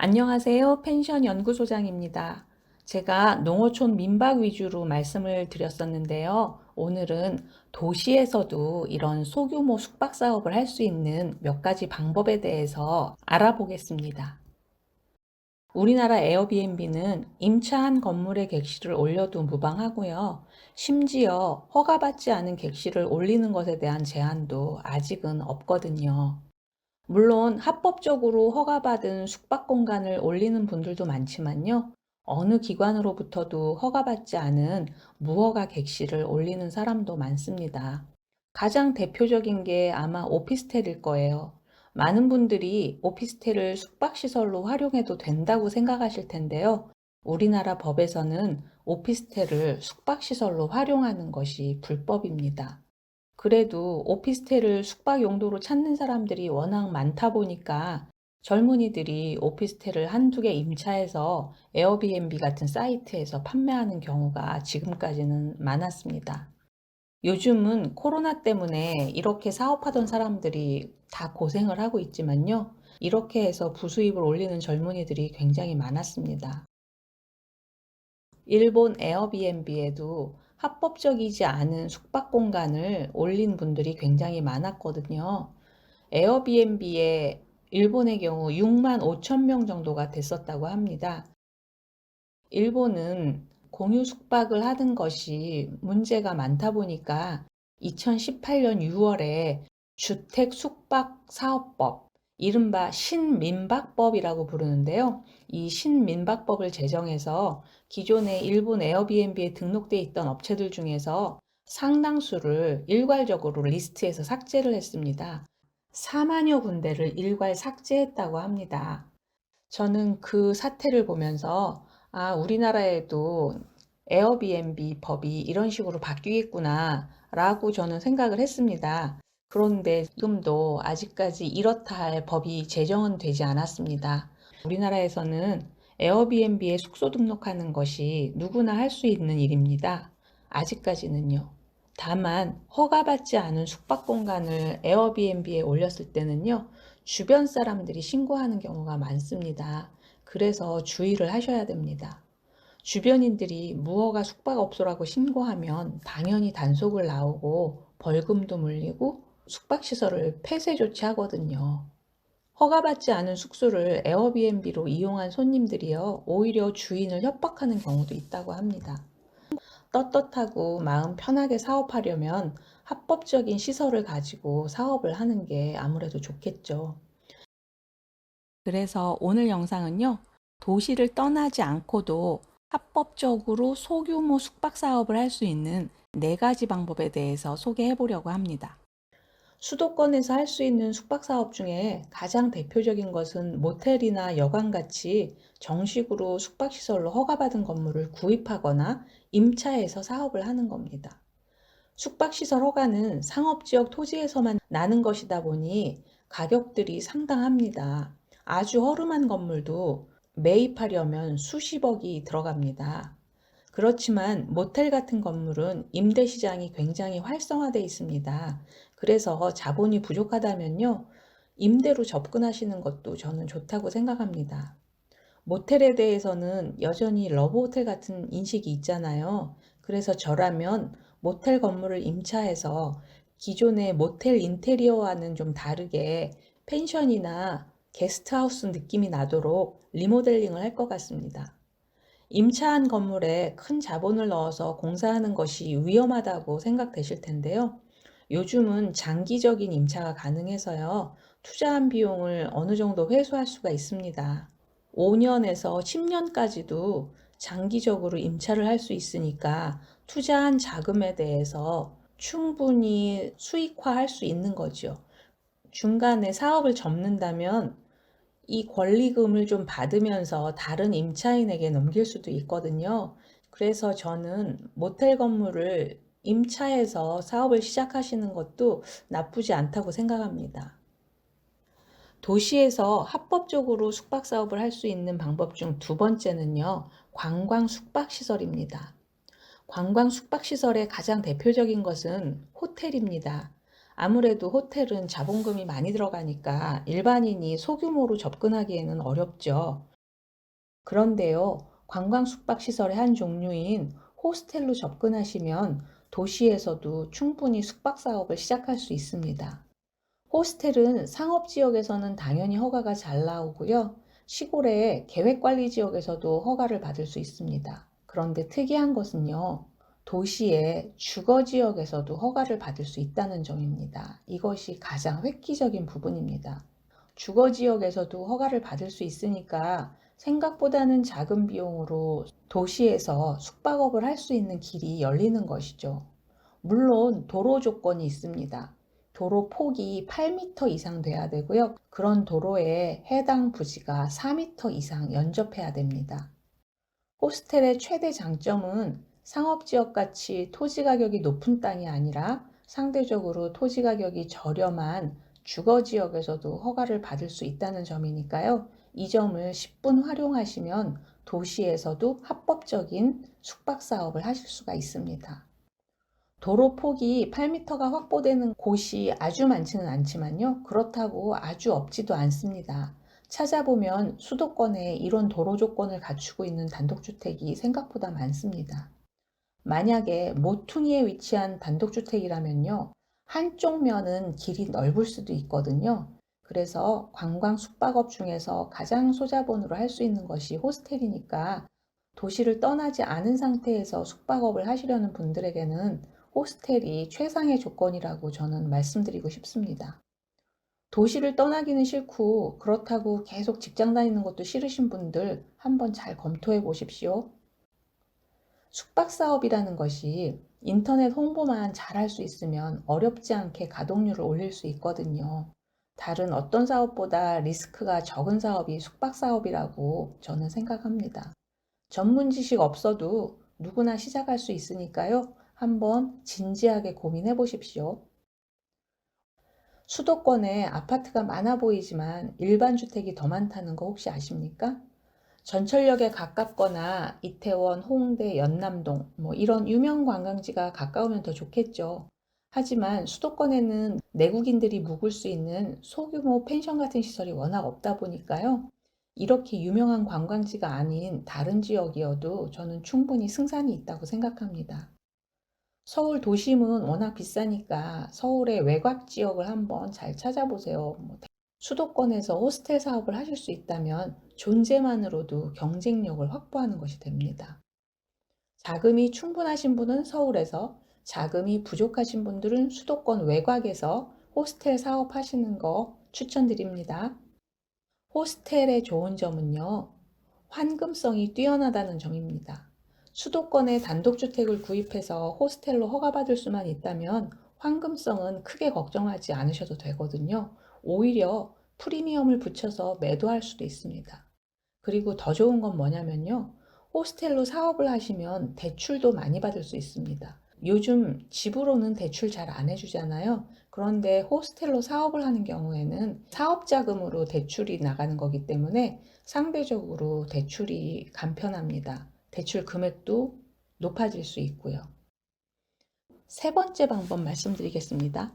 안녕하세요. 펜션 연구소장입니다. 제가 농어촌 민박 위주로 말씀을 드렸었는데요. 오늘은 도시에서도 이런 소규모 숙박 사업을 할 수 있는 몇 가지 방법에 대해서 알아보겠습니다. 우리나라 에어비앤비는 임차한 건물의 객실을 올려도 무방하고요. 심지어 허가받지 않은 객실을 올리는 것에 대한 제한도 아직은 없거든요. 물론 합법적으로 허가받은 숙박 공간을 올리는 분들도 많지만요. 어느 기관으로부터도 허가받지 않은 무허가 객실을 올리는 사람도 많습니다. 가장 대표적인 게 아마 오피스텔일 거예요. 많은 분들이 오피스텔을 숙박시설로 활용해도 된다고 생각하실 텐데요. 우리나라 법에서는 오피스텔을 숙박시설로 활용하는 것이 불법입니다. 그래도 오피스텔을 숙박 용도로 찾는 사람들이 워낙 많다 보니까 젊은이들이 오피스텔을 한두 개 임차해서 에어비앤비 같은 사이트에서 판매하는 경우가 지금까지는 많았습니다. 요즘은 코로나 때문에 이렇게 사업하던 사람들이 다 고생을 하고 있지만요. 이렇게 해서 부수입을 올리는 젊은이들이 굉장히 많았습니다. 일본 에어비앤비에도 합법적이지 않은 숙박 공간을 올린 분들이 굉장히 많았거든요. 에어비앤비에 일본의 경우 6만 5천 명 정도가 됐었다고 합니다. 일본은 공유 숙박을 하는 것이 문제가 많다 보니까 2018년 6월에 주택 숙박 사업법, 이른바 신민박법이라고 부르는데요. 이 신민박법을 제정해서 기존의 일본 에어비앤비에 등록돼 있던 업체들 중에서 상당수를 일괄적으로 리스트에서 삭제를 했습니다. 4만여 군데를 일괄 삭제했다고 합니다. 저는 그 사태를 보면서 우리나라에도 에어비앤비 법이 이런 식으로 바뀌겠구나 라고 저는 생각을 했습니다. 그런데 지금도 아직까지 이렇다 할 법이 제정은 되지 않았습니다. 우리나라에서는 에어비앤비에 숙소 등록하는 것이 누구나 할 수 있는 일입니다. 아직까지는요. 다만 허가받지 않은 숙박 공간을 에어비앤비에 올렸을 때는요. 주변 사람들이 신고하는 경우가 많습니다. 그래서 주의를 하셔야 됩니다. 주변인들이 무허가 숙박업소라고 신고하면 당연히 단속을 나오고 벌금도 물리고 숙박시설을 폐쇄 조치하거든요. 허가받지 않은 숙소를 에어비앤비로 이용한 손님들이요, 오히려 주인을 협박하는 경우도 있다고 합니다. 떳떳하고 마음 편하게 사업하려면 합법적인 시설을 가지고 사업을 하는 게 아무래도 좋겠죠. 그래서 오늘 영상은요, 도시를 떠나지 않고도 합법적으로 소규모 숙박 사업을 할 수 있는 4가지 방법에 대해서 소개해 보려고 합니다. 수도권에서 할 수 있는 숙박 사업 중에 가장 대표적인 것은 모텔이나 여관같이 정식으로 숙박시설로 허가받은 건물을 구입하거나 임차해서 사업을 하는 겁니다. 숙박시설 허가는 상업지역 토지에서만 나는 것이다 보니 가격들이 상당합니다. 아주 허름한 건물도 매입하려면 수십억이 들어갑니다. 그렇지만 모텔 같은 건물은 임대 시장이 굉장히 활성화되어 있습니다. 그래서 자본이 부족하다면요, 임대로 접근하시는 것도 저는 좋다고 생각합니다. 모텔에 대해서는 여전히 러브호텔 같은 인식이 있잖아요. 그래서 저라면 모텔 건물을 임차해서 기존의 모텔 인테리어와는 좀 다르게 펜션이나 게스트하우스 느낌이 나도록 리모델링을 할 것 같습니다. 임차한 건물에 큰 자본을 넣어서 공사하는 것이 위험하다고 생각되실 텐데요. 요즘은 장기적인 임차가 가능해서요. 투자한 비용을 어느 정도 회수할 수가 있습니다. 5년에서 10년까지도 장기적으로 임차를 할 수 있으니까 투자한 자금에 대해서 충분히 수익화할 수 있는 거죠. 중간에 사업을 접는다면 이 권리금을 좀 받으면서 다른 임차인에게 넘길 수도 있거든요. 그래서 저는 모텔 건물을 임차해서 사업을 시작하시는 것도 나쁘지 않다고 생각합니다. 도시에서 합법적으로 숙박 사업을 할 수 있는 방법 중 두 번째는요, 관광 숙박 시설입니다. 관광 숙박 시설의 가장 대표적인 것은 호텔입니다. 아무래도 호텔은 자본금이 많이 들어가니까 일반인이 소규모로 접근하기에는 어렵죠. 그런데요, 관광 숙박시설의 한 종류인 호스텔로 접근하시면 도시에서도 충분히 숙박 사업을 시작할 수 있습니다. 호스텔은 상업지역에서는 당연히 허가가 잘 나오고요. 시골의 계획관리지역에서도 허가를 받을 수 있습니다. 그런데 특이한 것은요, 도시의 주거지역에서도 허가를 받을 수 있다는 점입니다. 이것이 가장 획기적인 부분입니다. 주거지역에서도 허가를 받을 수 있으니까 생각보다는 작은 비용으로 도시에서 숙박업을 할 수 있는 길이 열리는 것이죠. 물론 도로 조건이 있습니다. 도로 폭이 8m 이상 돼야 되고요. 그런 도로에 해당 부지가 4m 이상 연접해야 됩니다. 호스텔의 최대 장점은 상업지역 같이 토지 가격이 높은 땅이 아니라 상대적으로 토지 가격이 저렴한 주거지역에서도 허가를 받을 수 있다는 점이니까요. 이 점을 10분 활용하시면 도시에서도 합법적인 숙박 사업을 하실 수가 있습니다. 도로 폭이 8m가 확보되는 곳이 아주 많지는 않지만요. 그렇다고 아주 없지도 않습니다. 찾아보면 수도권에 이런 도로 조건을 갖추고 있는 단독주택이 생각보다 많습니다. 만약에 모퉁이에 위치한 단독주택이라면요. 한쪽 면은 길이 넓을 수도 있거든요. 그래서 관광 숙박업 중에서 가장 소자본으로 할 수 있는 것이 호스텔이니까 도시를 떠나지 않은 상태에서 숙박업을 하시려는 분들에게는 호스텔이 최상의 조건이라고 저는 말씀드리고 싶습니다. 도시를 떠나기는 싫고 그렇다고 계속 직장 다니는 것도 싫으신 분들 한번 잘 검토해 보십시오. 숙박 사업이라는 것이 인터넷 홍보만 잘 할 수 있으면 어렵지 않게 가동률을 올릴 수 있거든요. 다른 어떤 사업보다 리스크가 적은 사업이 숙박 사업이라고 저는 생각합니다. 전문 지식 없어도 누구나 시작할 수 있으니까요. 한번 진지하게 고민해 보십시오. 수도권에 아파트가 많아 보이지만 일반 주택이 더 많다는 거 혹시 아십니까? 전철역에 가깝거나 이태원, 홍대, 연남동 이런 유명 관광지가 가까우면 더 좋겠죠. 하지만 수도권에는 내국인들이 묵을 수 있는 소규모 펜션 같은 시설이 워낙 없다 보니까요. 이렇게 유명한 관광지가 아닌 다른 지역이어도 저는 충분히 승산이 있다고 생각합니다. 서울 도심은 워낙 비싸니까 서울의 외곽 지역을 한번 잘 찾아보세요. 수도권에서 호스텔 사업을 하실 수 있다면 존재만으로도 경쟁력을 확보하는 것이 됩니다. 자금이 충분하신 분은 서울에서, 자금이 부족하신 분들은 수도권 외곽에서 호스텔 사업하시는 거 추천드립니다. 호스텔의 좋은 점은요, 환금성이 뛰어나다는 점입니다. 수도권에 단독주택을 구입해서 호스텔로 허가받을 수만 있다면 환금성은 크게 걱정하지 않으셔도 되거든요. 오히려 프리미엄을 붙여서 매도할 수도 있습니다. 그리고 더 좋은 건 뭐냐면요. 호스텔로 사업을 하시면 대출도 많이 받을 수 있습니다. 요즘 집으로는 대출 잘 안 해주잖아요. 그런데 호스텔로 사업을 하는 경우에는 사업자금으로 대출이 나가는 거기 때문에 상대적으로 대출이 간편합니다. 대출 금액도 높아질 수 있고요. 세 번째 방법 말씀드리겠습니다.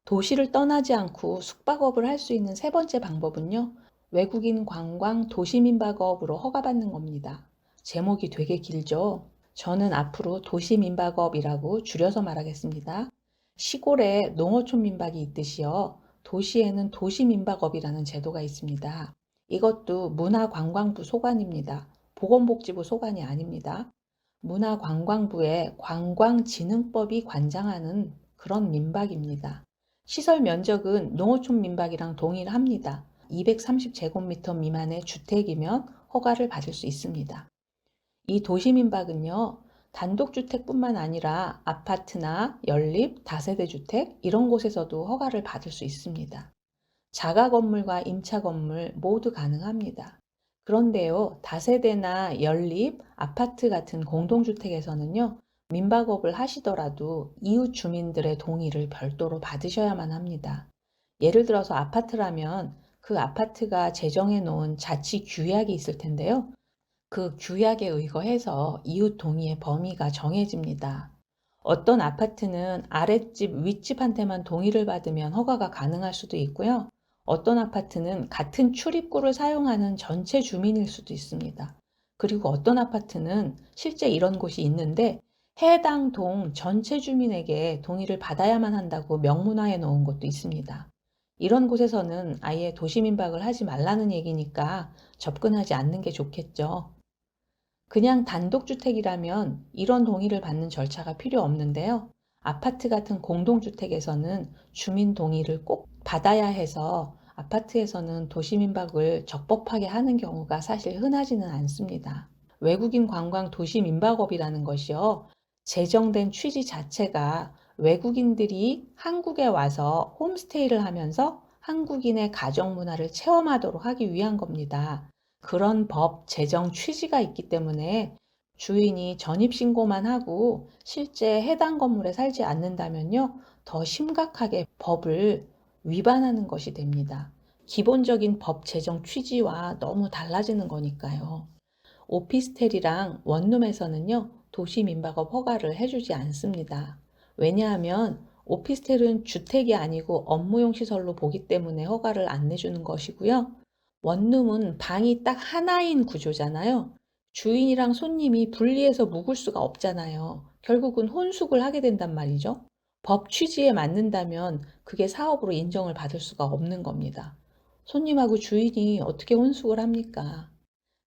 도시를 떠나지 않고 숙박업을 할 수 있는 세 번째 방법은요. 외국인 관광 도시민박업으로 허가받는 겁니다. 제목이 되게 길죠? 저는 앞으로 도시민박업이라고 줄여서 말하겠습니다. 시골에 농어촌 민박이 있듯이요. 도시에는 도시민박업이라는 제도가 있습니다. 이것도 문화관광부 소관입니다. 보건복지부 소관이 아닙니다. 문화관광부의 관광진흥법이 관장하는 그런 민박입니다. 시설 면적은 농어촌 민박이랑 동일합니다. 230제곱미터 미만의 주택이면 허가를 받을 수 있습니다. 이 도시민박은요, 단독주택뿐만 아니라 아파트나 연립, 다세대 주택 이런 곳에서도 허가를 받을 수 있습니다. 자가 건물과 임차 건물 모두 가능합니다. 그런데요, 다세대나 연립, 아파트 같은 공동주택에서는요, 민박업을 하시더라도 이웃 주민들의 동의를 별도로 받으셔야만 합니다. 예를 들어서 아파트라면 그 아파트가 제정해 놓은 자치 규약이 있을 텐데요. 그 규약에 의거해서 이웃 동의의 범위가 정해집니다. 어떤 아파트는 아랫집, 윗집한테만 동의를 받으면 허가가 가능할 수도 있고요. 어떤 아파트는 같은 출입구를 사용하는 전체 주민일 수도 있습니다. 그리고 어떤 아파트는 실제 이런 곳이 있는데 해당 동 전체 주민에게 동의를 받아야만 한다고 명문화해 놓은 곳도 있습니다. 이런 곳에서는 아예 도시민박을 하지 말라는 얘기니까 접근하지 않는 게 좋겠죠. 그냥 단독주택이라면 이런 동의를 받는 절차가 필요 없는데요. 아파트 같은 공동주택에서는 주민 동의를 꼭 받아야 해서 아파트에서는 도시민박을 적법하게 하는 경우가 사실 흔하지는 않습니다. 외국인 관광 도시민박업이라는 것이요. 제정된 취지 자체가 외국인들이 한국에 와서 홈스테이를 하면서 한국인의 가정 문화를 체험하도록 하기 위한 겁니다. 그런 법 제정 취지가 있기 때문에 주인이 전입신고만 하고 실제 해당 건물에 살지 않는다면요, 더 심각하게 법을 위반하는 것이 됩니다. 기본적인 법 제정 취지와 너무 달라지는 거니까요. 오피스텔이랑 원룸에서는요, 도시민박업 허가를 해주지 않습니다. 왜냐하면 오피스텔은 주택이 아니고 업무용 시설로 보기 때문에 허가를 안 내주는 것이고요. 원룸은 방이 딱 하나인 구조잖아요. 주인이랑 손님이 분리해서 묵을 수가 없잖아요. 결국은 혼숙을 하게 된단 말이죠. 법 취지에 맞는다면 그게 사업으로 인정을 받을 수가 없는 겁니다. 손님하고 주인이 어떻게 혼숙을 합니까?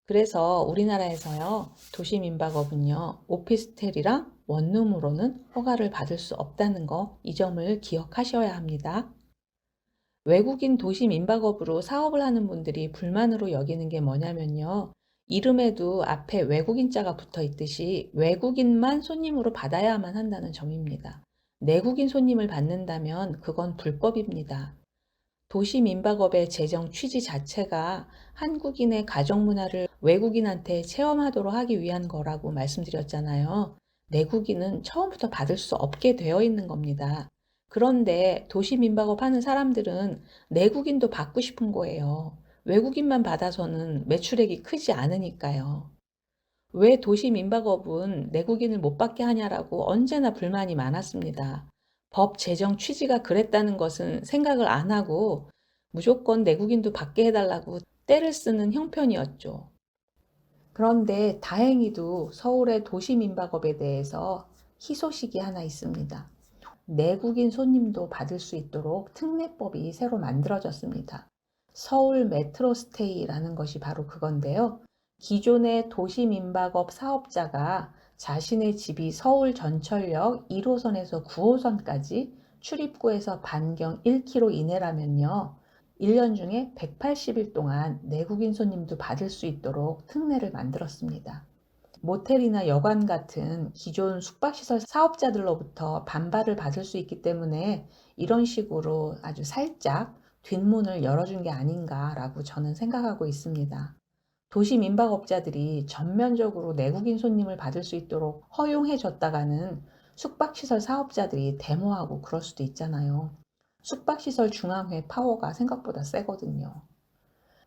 그래서 우리나라에서요, 도시민박업은요, 오피스텔이랑 원룸으로는 허가를 받을 수 없다는 거, 이 점을 기억하셔야 합니다. 외국인 도시민박업으로 사업을 하는 분들이 불만으로 여기는 게 뭐냐면요. 이름에도 앞에 외국인자가 붙어 있듯이 외국인만 손님으로 받아야만 한다는 점입니다. 내국인 손님을 받는다면 그건 불법입니다. 도시민박업의 제정 취지 자체가 한국인의 가정문화를 외국인한테 체험하도록 하기 위한 거라고 말씀드렸잖아요. 내국인은 처음부터 받을 수 없게 되어 있는 겁니다. 그런데 도시민박업 하는 사람들은 내국인도 받고 싶은 거예요. 외국인만 받아서는 매출액이 크지 않으니까요. 왜 도시민박업은 내국인을 못 받게 하냐라고 언제나 불만이 많았습니다. 법 제정 취지가 그랬다는 것은 생각을 안 하고 무조건 내국인도 받게 해달라고 떼를 쓰는 형편이었죠. 그런데 다행히도 서울의 도시민박업에 대해서 희소식이 하나 있습니다. 내국인 손님도 받을 수 있도록 특례법이 새로 만들어졌습니다. 서울 메트로스테이라는 것이 바로 그건데요. 기존의 도시민박업 사업자가 자신의 집이 서울 전철역 1호선에서 9호선까지 출입구에서 반경 1km 이내라면요. 1년 중에 180일 동안 내국인 손님도 받을 수 있도록 특례를 만들었습니다. 모텔이나 여관 같은 기존 숙박시설 사업자들로부터 반발을 받을 수 있기 때문에 이런 식으로 아주 살짝 뒷문을 열어준 게 아닌가라고 저는 생각하고 있습니다. 도시민박업자들이 전면적으로 내국인 손님을 받을 수 있도록 허용해 줬다가는 숙박시설 사업자들이 데모하고 그럴 수도 있잖아요. 숙박시설 중앙회 파워가 생각보다 세거든요.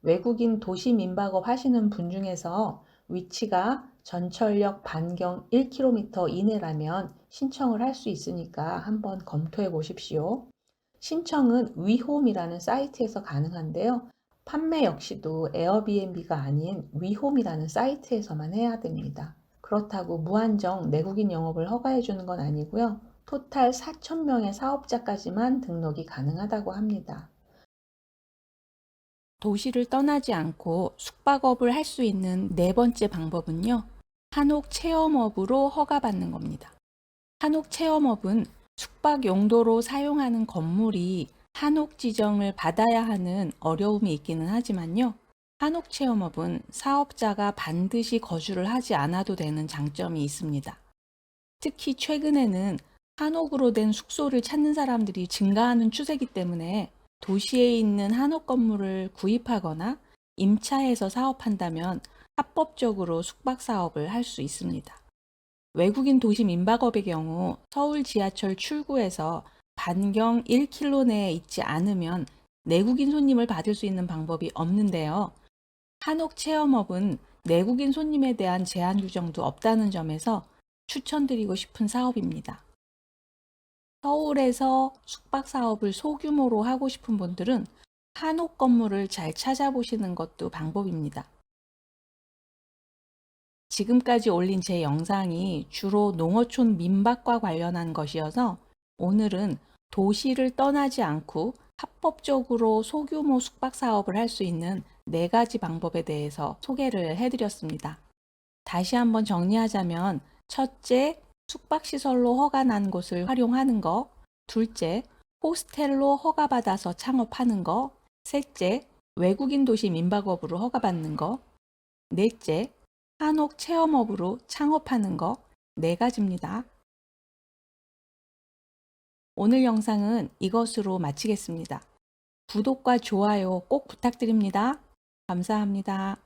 외국인 도시민박업 하시는 분 중에서 위치가 전철역 반경 1km 이내라면 신청을 할 수 있으니까 한번 검토해 보십시오. 신청은 위홈이라는 사이트에서 가능한데요. 판매 역시도 에어비앤비가 아닌 위홈이라는 사이트에서만 해야 됩니다. 그렇다고 무한정 내국인 영업을 허가해 주는 건 아니고요. 토탈 4,000명의 사업자까지만 등록이 가능하다고 합니다. 도시를 떠나지 않고 숙박업을 할 수 있는 네 번째 방법은요. 한옥 체험업으로 허가받는 겁니다. 한옥 체험업은 숙박 용도로 사용하는 건물이 한옥 지정을 받아야 하는 어려움이 있기는 하지만요. 한옥 체험업은 사업자가 반드시 거주를 하지 않아도 되는 장점이 있습니다. 특히 최근에는 한옥으로 된 숙소를 찾는 사람들이 증가하는 추세이기 때문에 도시에 있는 한옥 건물을 구입하거나 임차해서 사업한다면 합법적으로 숙박 사업을 할 수 있습니다. 외국인 도시 민박업의 경우 서울 지하철 출구에서 반경 1km 내에 있지 않으면 내국인 손님을 받을 수 있는 방법이 없는데요. 한옥 체험업은 내국인 손님에 대한 제한 규정도 없다는 점에서 추천드리고 싶은 사업입니다. 서울에서 숙박 사업을 소규모로 하고 싶은 분들은 한옥 건물을 잘 찾아보시는 것도 방법입니다. 지금까지 올린 제 영상이 주로 농어촌 민박과 관련한 것이어서 오늘은 도시를 떠나지 않고 합법적으로 소규모 숙박 사업을 할 수 있는 4가지 방법에 대해서 소개를 해드렸습니다. 다시 한번 정리하자면, 첫째, 숙박시설로 허가 난 곳을 활용하는 거. 둘째, 호스텔로 허가받아서 창업하는 거. 셋째, 외국인 도시 민박업으로 허가받는 거. 넷째, 한옥 체험업으로 창업하는 거. 4가지입니다. 오늘 영상은 이것으로 마치겠습니다. 구독과 좋아요 꼭 부탁드립니다. 감사합니다.